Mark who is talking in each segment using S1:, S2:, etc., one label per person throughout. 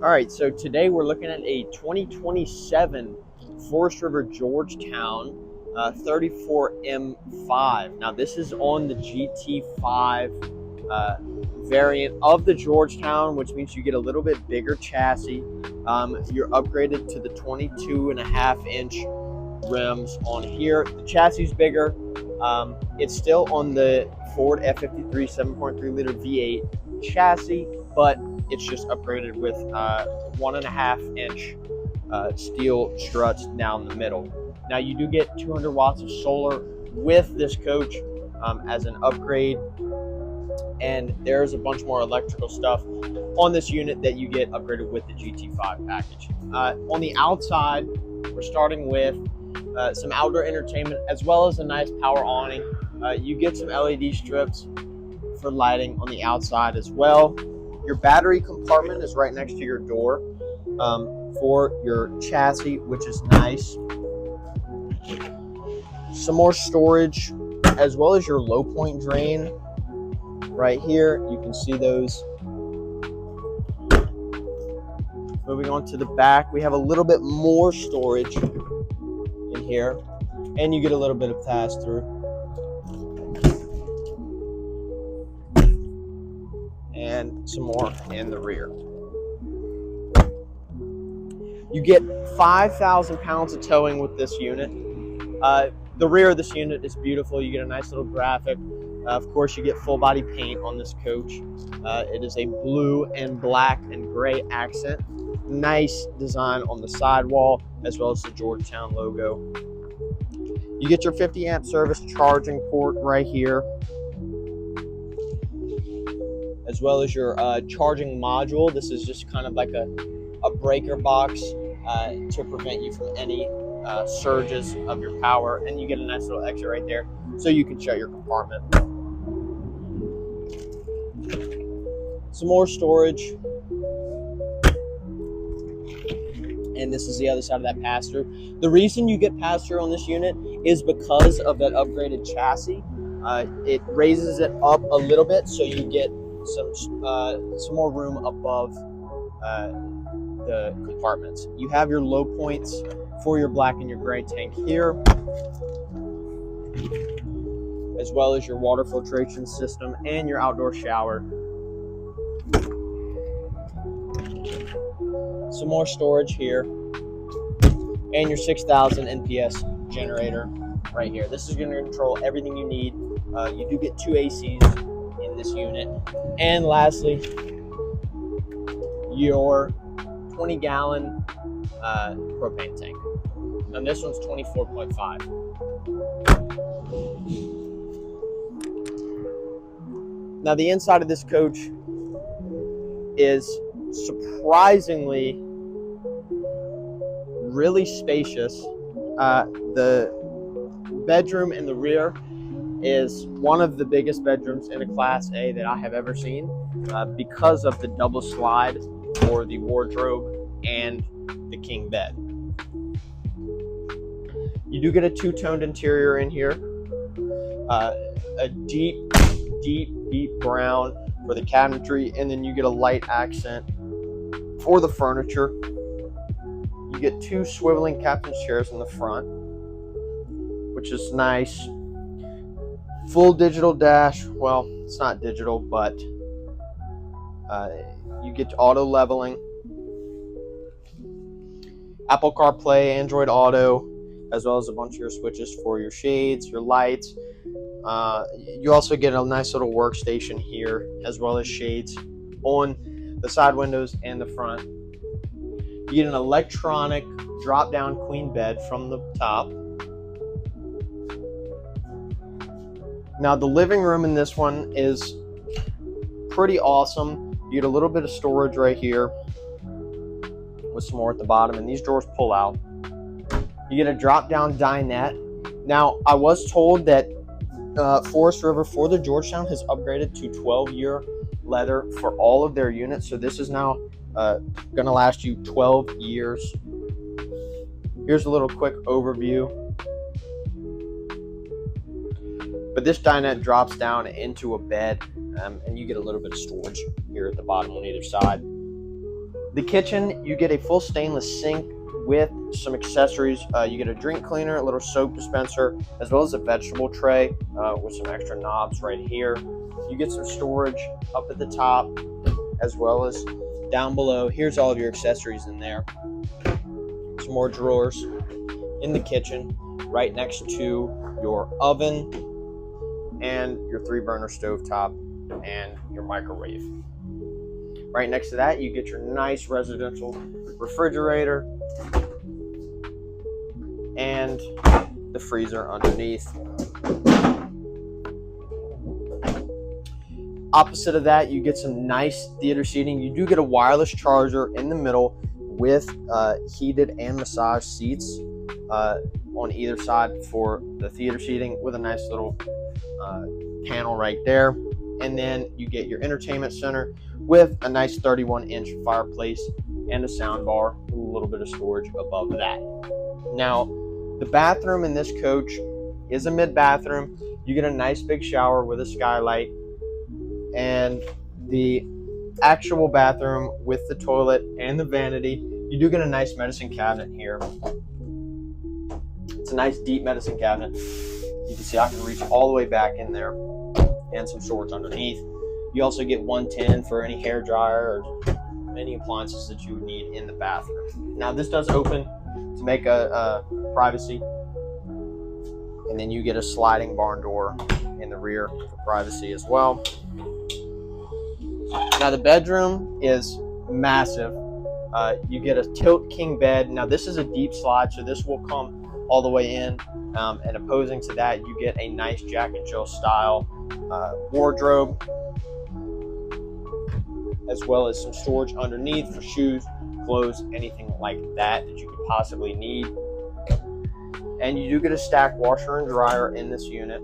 S1: All right, so today we're looking at a 2027 Forest River Georgetown 34M5. Now this is on the GT5 variant of the Georgetown, which means you get a little bit bigger chassis. You're upgraded to the 22.5-inch rims on here. The chassis is bigger. It's still on the Ford F53 7.3 liter V8 chassis, but it's just upgraded with 1.5-inch steel struts down the middle. Now you do get 200 watts of solar with this coach as an upgrade, and there's a bunch more electrical stuff on this unit that you get upgraded with the GT5 package. On the outside, we're starting with some outdoor entertainment as well as a nice power awning. You get some LED strips for lighting on the outside as well. Your battery compartment is right next to your door for your chassis, which is nice. Some more storage, as well as your low point drain right here. You can see those. Moving on to the back, we have a little bit more storage in here, and you get a little bit of pass-through. And some more in the rear. You get 5,000 pounds of towing with this unit. The rear of this unit is beautiful. You get a nice little graphic. Of course, you get full body paint on this coach. It is a blue and black and gray accent. Nice design on the sidewall, as well as the Georgetown logo. You get your 50 amp service charging port right here, as well as your charging module. This is just kind of like a breaker box to prevent you from any surges of your power, and you get a nice little exit right there so you can shut your compartment. Some more storage, and this is the other side of that pass-through. The reason you get pass-through on this unit is because of that upgraded chassis. It raises it up a little bit, so you get some more room above the compartments. You have your low points for your black and your gray tank here, as well as your water filtration system and your outdoor shower. Some more storage here, and your 6,000 NPS generator right here. This is going to control everything you need. You do get 2 ACs in this unit. And lastly, your 20-gallon propane tank. And this one's 24.5. Now the inside of this coach is surprisingly really spacious. The bedroom in the rear is one of the biggest bedrooms in a Class A that I have ever seen because of the double slide for the wardrobe and the king bed. You do get a two-toned interior in here, a deep brown for the cabinetry, and then you get a light accent for the furniture. You get 2 swiveling captain's chairs in the front, which is nice. Full digital dash. Well, it's not digital, but you get auto leveling, Apple CarPlay, Android Auto, as well as a bunch of your switches for your shades, your lights. You also get a nice little workstation here, as well as shades on the side windows and the front. You get an electronic drop-down queen bed from the top. Now the living room in this one is pretty awesome. You get a little bit of storage right here with some more at the bottom, and these drawers pull out. You get a drop-down dinette. Now I was told that Forest River for the Georgetown has upgraded to 12-year leather for all of their units, so this is now going to last you 12 years. Here's a little quick overview. But this dinette drops down into a bed, and you get a little bit of storage here at the bottom on either side. The kitchen, you get a full stainless sink with some accessories. You get a drink cleaner, a little soap dispenser, as well as a vegetable tray with some extra knobs right here. You get some storage up at the top as well as down below. Here's all of your accessories in there. Some more drawers in the kitchen right next to your oven and your 3-burner stovetop and your microwave. Right next to that, you get your nice residential refrigerator and the freezer underneath. Opposite of that, you get some nice theater seating. You do get a wireless charger in the middle with heated and massage seats on either side for the theater seating with a nice little panel right there. And then you get your entertainment center with a nice 31-inch fireplace and a sound bar with a little bit of storage above that. Now, the bathroom in this coach is a mid-bathroom. You get a nice big shower with a skylight, and the actual bathroom with the toilet and the vanity, you do get a nice medicine cabinet here. It's a nice deep medicine cabinet. You can see I can reach all the way back in there, and some storage underneath. You also get 110 for any hair dryer or any appliances that you would need in the bathroom. Now this does open to make a privacy, and then you get a sliding barn door in the rear for privacy as well. Now the bedroom is massive. You get a tilt king bed. Now this is a deep slide, so this will come all the way in, and opposing to that, you get a nice Jack and Jill style wardrobe, as well as some storage underneath for shoes, clothes, anything like that you could possibly need. And you do get a stacked washer and dryer in this unit,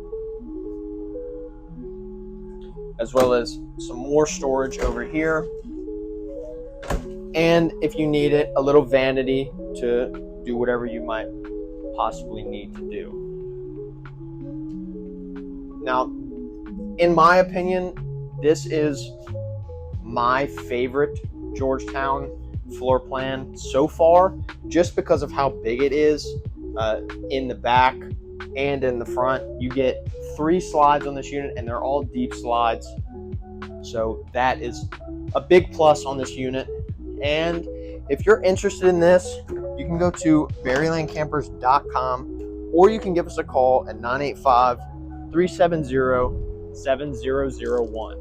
S1: as well as some more storage over here. And if you need it, a little vanity to do whatever you might possibly need to do. Now, in my opinion, this is my favorite Georgetown floor plan so far, just because of how big it is in the back and in the front. You get 3 slides on this unit, and they're all deep slides, so that is a big plus on this unit. And if you're interested in this, you can go to berrylandcampers.com, or you can give us a call at 985-370-7001.